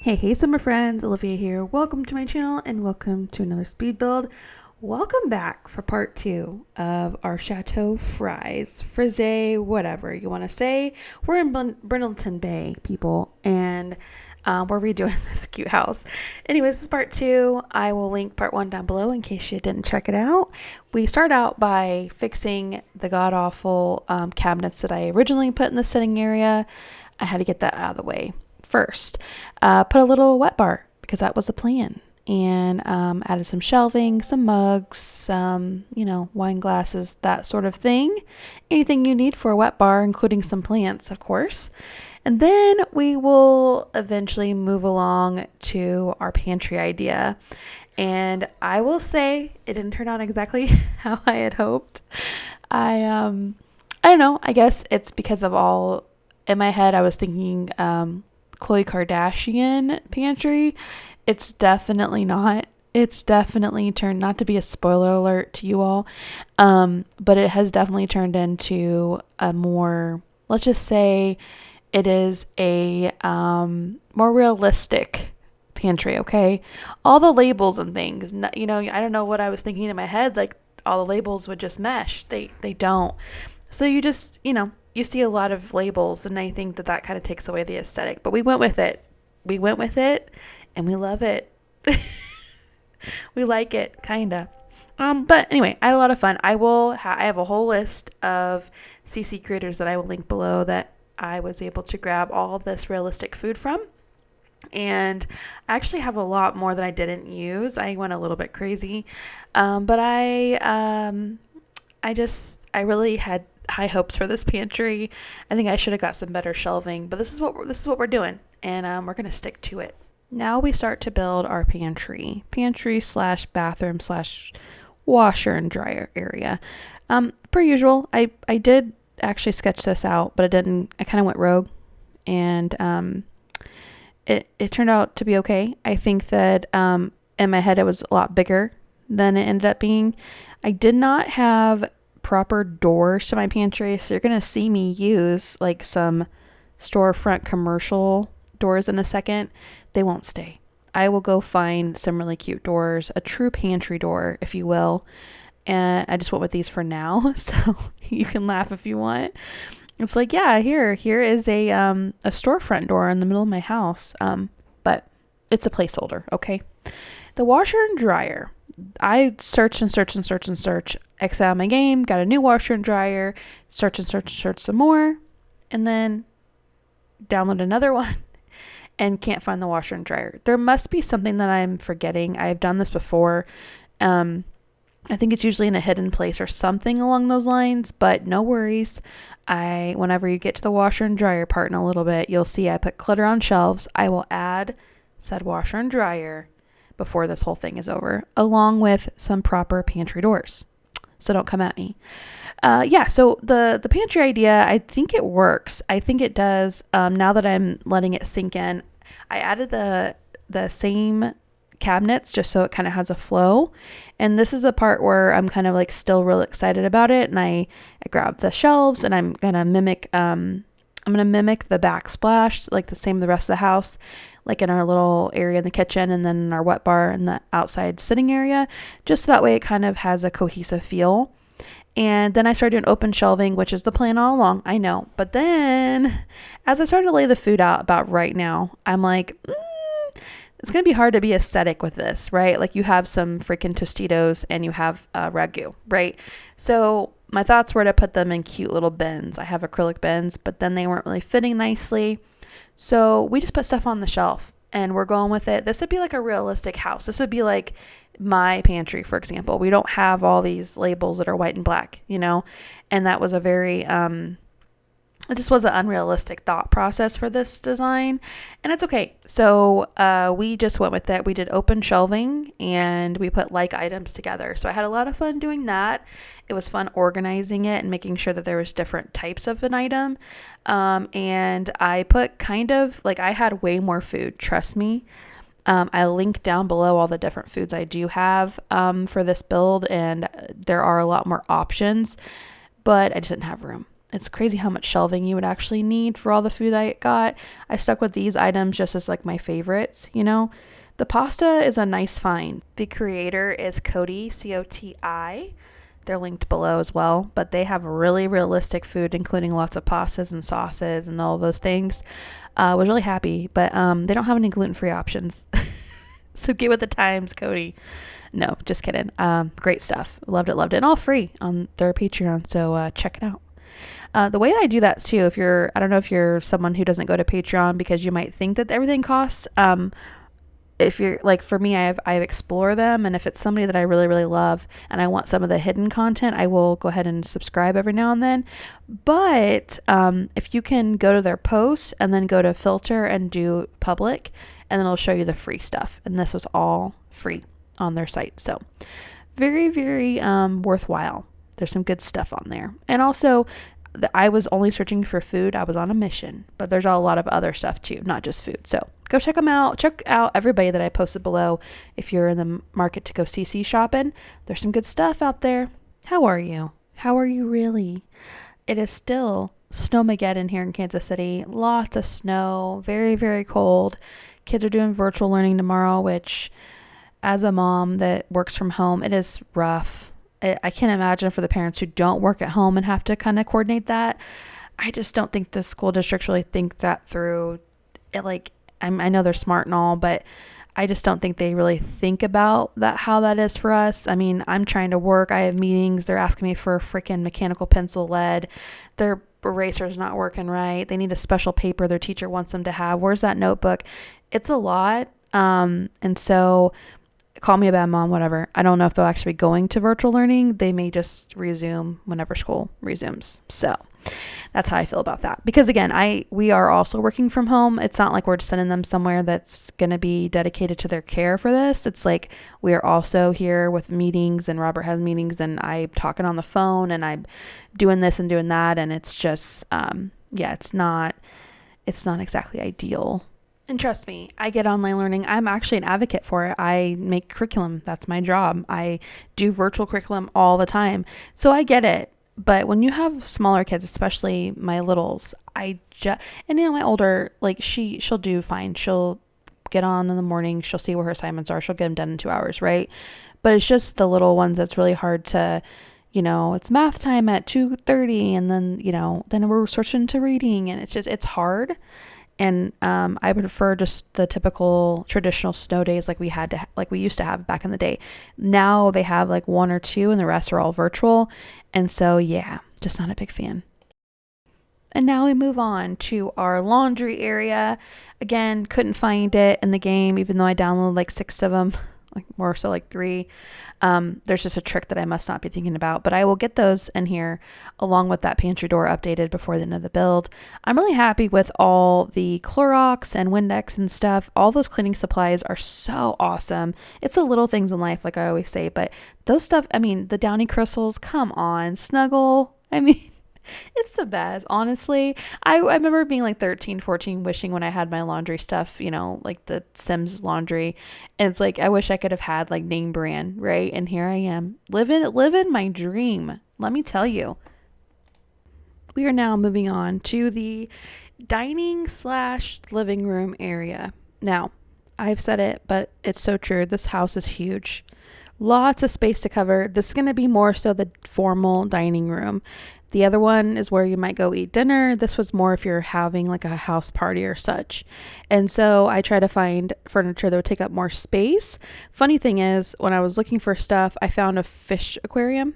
Hey, summer friends, Olivia here. Welcome to my channel and welcome to another speed build. Welcome back for part 2 of our Chateau Frise, whatever you want to say. We're in Brindleton Bay, people, and we're redoing this cute house. Anyways, this is part 2. I will link part 1 down below in case you didn't check it out. We start out by fixing the god-awful cabinets that I originally put in the sitting area. I had to get that out of the way first. Put a little wet bar because that was the plan, and added some shelving, some mugs, some wine glasses, that sort of thing. Anything you need for a wet bar, including some plants, of course. And then we will eventually move along to our pantry idea. And I will say it didn't turn out exactly how I had hoped. I don't know. I guess it's because of all in my head. I was thinking Khloe Kardashian pantry. It's definitely not. It's definitely turned, not to be a spoiler alert to you all, but it has definitely turned into a more, let's just say it is a more realistic pantry, okay? All the labels and things, I don't know what I was thinking in my head, like all the labels would just mesh. They don't. So you just, you see a lot of labels, and I think that kind of takes away the aesthetic. But we went with it. And we love it. We like it, kind of. But anyway, I had a lot of fun. I have a whole list of CC creators that I will link below that I was able to grab all this realistic food from. And I actually have a lot more that I didn't use. I went a little bit crazy. But I really had high hopes for this pantry. I think I should have got some better shelving, but this is what we're doing, and we're gonna stick to it. Now we start to build our pantry / bathroom / washer and dryer area. Per usual, I did actually sketch this out, but I kind of went rogue, and it turned out to be okay. I think that in my head it was a lot bigger than it ended up being. I did not have proper doors to my pantry, so you're gonna see me use like some storefront commercial doors in a second. They won't stay. I will go find some really cute doors, a true pantry door, if you will, and I just went with these for now. So you can laugh if you want. It's like, yeah, here is a storefront door in the middle of my house, but it's a placeholder. Okay. The washer and dryer, I search, X out of my game, got a new washer and dryer, search some more, and then download another one and can't find the washer and dryer. There must be something that I'm forgetting. I've done this before. I think it's usually in a hidden place or something along those lines, but no worries. Whenever you get to the washer and dryer part in a little bit, you'll see I put clutter on shelves. I will add said washer and dryer before this whole thing is over, along with some proper pantry doors. So don't come at me. So the pantry idea, I think it works. I think it does. Now that I'm letting it sink in, I added the same cabinets just so it kind of has a flow. And this is the part where I'm kind of like still real excited about it. And I grabbed the shelves, and I'm going to mimic the backsplash, like the same the rest of the house, like in our little area in the kitchen, and then in our wet bar in the outside sitting area, just so that way it kind of has a cohesive feel. And then I started doing open shelving, which is the plan all along, I know. But then as I started to lay the food out about right now, I'm like, it's going to be hard to be aesthetic with this, right? Like you have some freaking Tostitos and you have Ragu, right? So my thoughts were to put them in cute little bins. I have acrylic bins, but then they weren't really fitting nicely. So we just put stuff on the shelf and we're going with it. This would be like a realistic house. This would be like my pantry, for example. We don't have all these labels that are white and black, and that was a very, it just was an unrealistic thought process for this design, and it's okay. So we just went with it. We did open shelving and we put like items together. So I had a lot of fun doing that. It was fun organizing it and making sure that there was different types of an item. And I put I had way more food, trust me. I link down below all the different foods I do have for this build, and there are a lot more options, but I just didn't have room. It's crazy how much shelving you would actually need for all the food I got. I stuck with these items just as like my favorites, you know. The pasta is a nice find. The creator is Cody, Coti. They're linked below as well, but they have really realistic food, including lots of pastas and sauces and all those things. Was really happy, but they don't have any gluten-free options. So get with the times, Cody. No, just kidding. Great stuff. Loved it. And all free on their Patreon. So check it out. The way I do that too, I don't know if you're someone who doesn't go to Patreon because you might think that everything costs. If you're like, for me, I explore them. And if it's somebody that I really, really love and I want some of the hidden content, I will go ahead and subscribe every now and then. But if you can go to their post and then go to filter and do public, and then it'll show you the free stuff. And this was all free on their site. So very, very worthwhile. There's some good stuff on there. And also, I was only searching for food. I was on a mission, but there's a lot of other stuff too, not just food. So go check them out. Check out everybody that I posted below. If you're in the market to go CC shopping, there's some good stuff out there. How are you? How are you really? It is still Snowmageddon here in Kansas City. Lots of snow, very, very cold. Kids are doing virtual learning tomorrow, which as a mom that works from home, it is rough. I can't imagine for the parents who don't work at home and have to kind of coordinate that. I just don't think the school districts really think that through. I know they're smart and all, but I just don't think they really think about that, how that is for us. I mean, I'm trying to work. I have meetings. They're asking me for a freaking mechanical pencil lead. Their eraser's not working right. They need a special paper their teacher wants them to have. Where's that notebook? It's a lot. And so call me a bad mom, whatever. I don't know if they'll actually be going to virtual learning. They may just resume whenever school resumes. So that's how I feel about that. Because again, we are also working from home. It's not like we're just sending them somewhere that's going to be dedicated to their care for this. It's like we are also here with meetings, and Robert has meetings, and I'm talking on the phone, and I'm doing this and doing that. And it's just, it's not exactly ideal. And trust me, I get online learning. I'm actually an advocate for it. I make curriculum. That's my job. I do virtual curriculum all the time. So I get it. But when you have smaller kids, especially my littles, and my older, like she'll do fine. She'll get on in the morning. She'll see where her assignments are. She'll get them done in 2 hours, right? But it's just the little ones that's really hard to, it's math time at 2:30, and then we're switching to reading, and it's hard. And I would prefer just the typical traditional snow days like we used to have back in the day. Now they have like 1 or 2, and the rest are all virtual. And so, just not a big fan. And now we move on to our laundry area. Again, couldn't find it in the game, even though I downloaded like 6 of them, like more so like 3. There's just a trick that I must not be thinking about, but I will get those in here along with that pantry door updated before the end of the build. I'm really happy with all the Clorox and Windex and stuff. All those cleaning supplies are so awesome. It's the little things in life, like I always say, but those stuff, the Downy crystals, come on, Snuggle. It's the best, honestly. I remember being like 13, 14, wishing when I had my laundry stuff, like the Sims laundry. And it's like, I wish I could have had like name brand, right? And here I am, living my dream. Let me tell you. We are now moving on to the dining/living room area. Now, I've said it, but it's so true. This house is huge. Lots of space to cover. This is going to be more so the formal dining room. The other one is where you might go eat dinner. This was more if you're having like a house party or such. And so I try to find furniture that would take up more space. Funny thing is, when I was looking for stuff, I found a fish aquarium.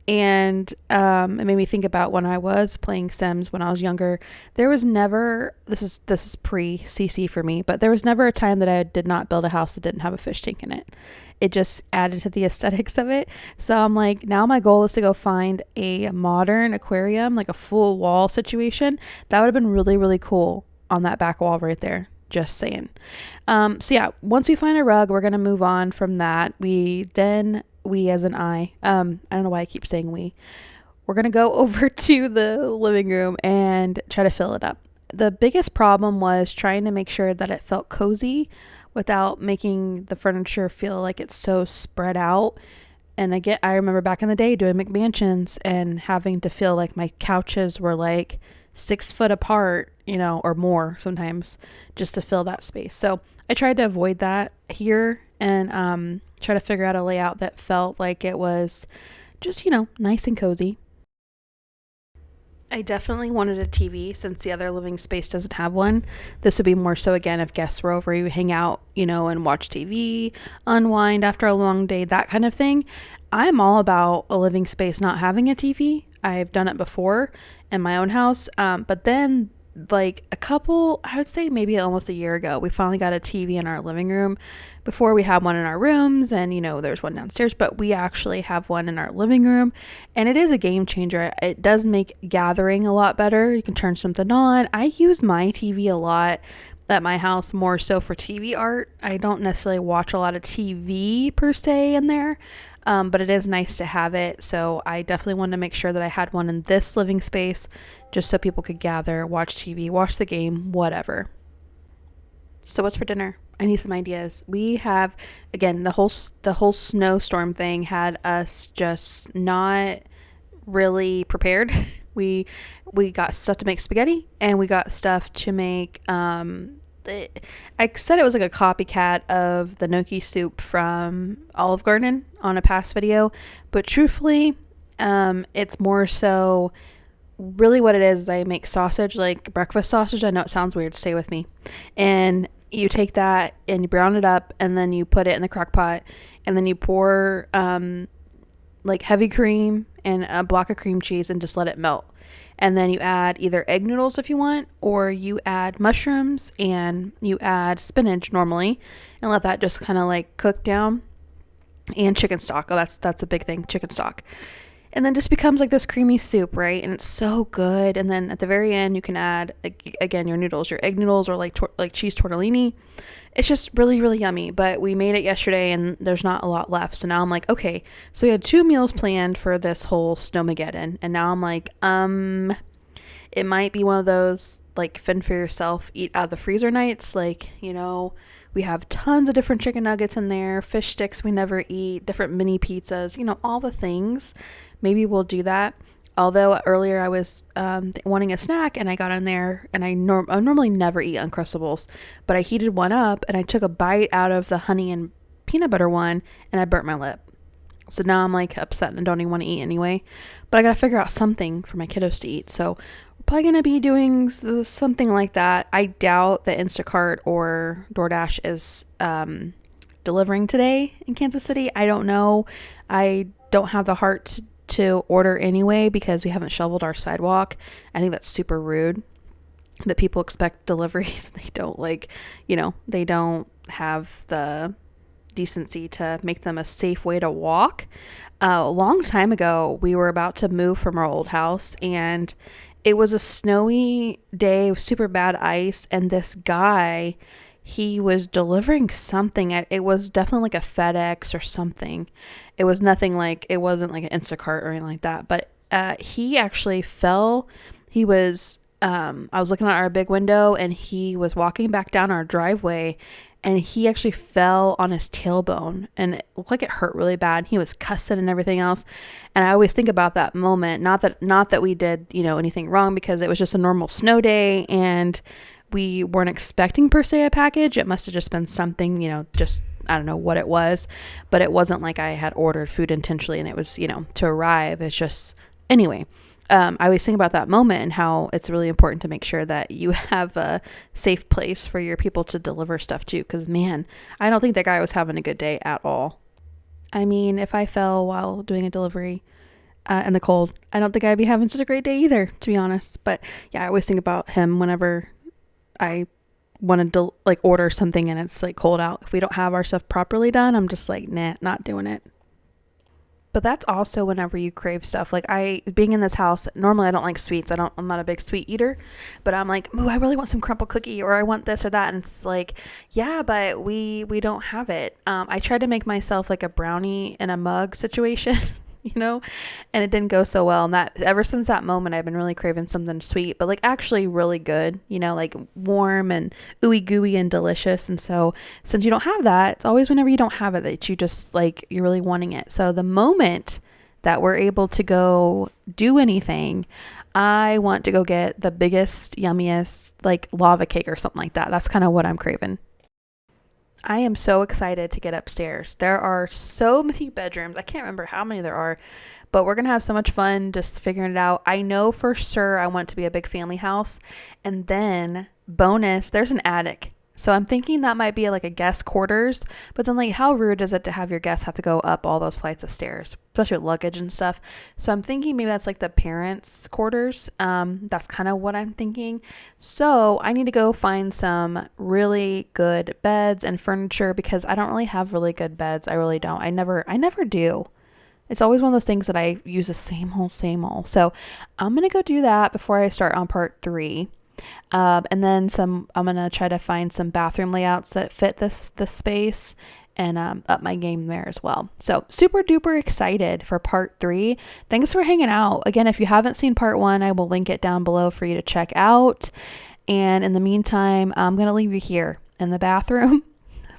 And it made me think about when I was playing Sims when I was younger. There was never, this is pre-CC for me, but there was never a time that I did not build a house that didn't have a fish tank in it. It just added to the aesthetics of it. So I'm like, now my goal is to go find a modern aquarium, like a full wall situation. That would have been really, really cool on that back wall right there. Just saying. Once we find a rug, we're going to move on from that. We as an I don't know why I keep saying we're going to go over to the living room and try to fill it up. The biggest problem was trying to make sure that it felt cozy without making the furniture feel like it's so spread out. And again, I remember back in the day doing McMansions and having to feel like my couches were like 6 foot apart, or more sometimes, just to fill that space. So I tried to avoid that here and try to figure out a layout that felt like it was just, nice and cozy. I definitely wanted a TV since the other living space doesn't have one. This would be more so, again, if guests were over, you hang out, and watch TV, unwind after a long day, that kind of thing. I'm all about a living space not having a TV. I've done it before in my own house. But then like I would say maybe almost a year ago, we finally got a TV in our living room. Before we had one in our rooms and, there's one downstairs, but we actually have one in our living room and it is a game changer. It does make gathering a lot better. You can turn something on. I use my TV a lot at my house, more so for TV art. I don't necessarily watch a lot of TV per se in there. But it is nice to have it. So I definitely wanted to make sure that I had one in this living space just so people could gather, watch TV, watch the game, whatever. So what's for dinner? I need some ideas. We have, again, the whole snowstorm thing had us just not really prepared. We got stuff to make spaghetti and we got stuff to make I said it was like a copycat of the gnocchi soup from Olive Garden on a past video, but truthfully, it's more so really what it is I make sausage, like breakfast sausage. I know it sounds weird, stay with me. And you take that and you brown it up and then you put it in the crock pot and then you pour like heavy cream and a block of cream cheese and just let it melt. And then you add either egg noodles if you want, or you add mushrooms and you add spinach normally and let that just kind of like cook down, and chicken stock. Oh, that's a big thing, chicken stock. And then just becomes like this creamy soup, right? And it's so good. And then at the very end, you can add, again, your noodles, your egg noodles, or like cheese tortellini. It's just really, really yummy. But we made it yesterday and there's not a lot left. So now I'm like, okay, so we had 2 meals planned for this whole Snowmageddon. And now I'm like, it might be one of those like fend for yourself, eat out of the freezer nights. Like, we have tons of different chicken nuggets in there, fish sticks we never eat, different mini pizzas, all the things. Maybe we'll do that. Although earlier I was wanting a snack and I got in there and I normally never eat Uncrustables, but I heated one up and I took a bite out of the honey and peanut butter one and I burnt my lip. So now I'm like upset and I don't even want to eat anyway, but I got to figure out something for my kiddos to eat. So we're probably going to be doing something like that. I doubt that Instacart or DoorDash is delivering today in Kansas City. I don't know. I don't have the heart to order anyway because we haven't shoveled our sidewalk. I think that's super rude that people expect deliveries. They don't they don't have the decency to make them a safe way to walk. A long time ago, we were about to move from our old house and it was a snowy day with super bad ice. And this guy, he was delivering something. It was definitely like a FedEx or something. It was nothing like, it wasn't like an Instacart or anything like that. But he actually fell. He was, I was looking out our big window and he was walking back down our driveway and he actually fell on his tailbone and it looked like it hurt really bad. He was cussing and everything else. And I always think about that moment. Not that we did, anything wrong, because it was just a normal snow day and we weren't expecting per se a package. It must have just been something, just, I don't know what it was, but it wasn't like I had ordered food intentionally and it was, to arrive. It's just, anyway, I always think about that moment and how it's really important to make sure that you have a safe place for your people to deliver stuff to. Because, man, I don't think that guy was having a good day at all. I mean, if I fell while doing a delivery in the cold, I don't think I'd be having such a great day either, to be honest. But, yeah, I always think about him whenever I wanted to order something and it's cold out. If we don't have our stuff properly done, I'm just nah, not doing it. But that's also whenever you crave stuff. Being in this house, normally I don't like sweets. I'm not a big sweet eater, but I'm like, ooh, I really want some crumble cookie, or I want this or that. And it's yeah, but we don't have it. I tried to make myself a brownie in a mug situation. you know, and it didn't go so well. And that ever since that moment, I've been really craving something sweet, but like actually really good, you know, like warm and ooey gooey and delicious. And so since you don't have that, it's always whenever you don't have it that you just like, you're really wanting it. So the moment that we're able to go do anything, I want to go get the biggest, yummiest, like lava cake or something like that. That's kind of what I'm craving. I am so excited to get upstairs. There are so many bedrooms. I can't remember how many there are, but we're going to have so much fun just figuring it out. I know for sure I want to be a big family house. And then bonus, there's an attic. So I'm thinking that might be like a guest quarters, but then like how rude is it to have your guests have to go up all those flights of stairs, especially with luggage and stuff. So I'm thinking maybe that's like the parents' quarters. That's kind of what I'm thinking. So I need to go find some really good beds and furniture because I don't really have really good beds. I really don't. I never do. It's always one of those things that I use the same old. So I'm going to go do that before I start on part 3. And then I'm going to try to find some bathroom layouts that fit this space and up my game there as well. So super duper excited for part 3. Thanks for hanging out. Again, if you haven't seen part 1, I will link it down below for you to check out. And in the meantime, I'm going to leave you here in the bathroom.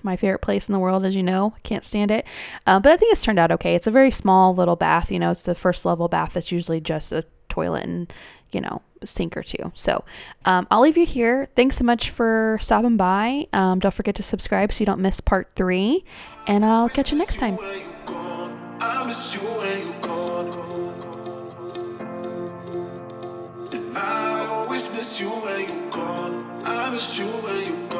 My favorite place in the world, as you know. Can't stand it. But I think it's turned out okay. It's a very small little bath. You know, it's the first level bath. It's usually just a toilet and, you know, a sink or two. So I'll leave you here. Thanks so much for stopping by. Don't forget to subscribe so you don't miss part 3. And I'll catch you next time. I miss you when you're gone. I always miss you when you're gone. I miss you when you're gone.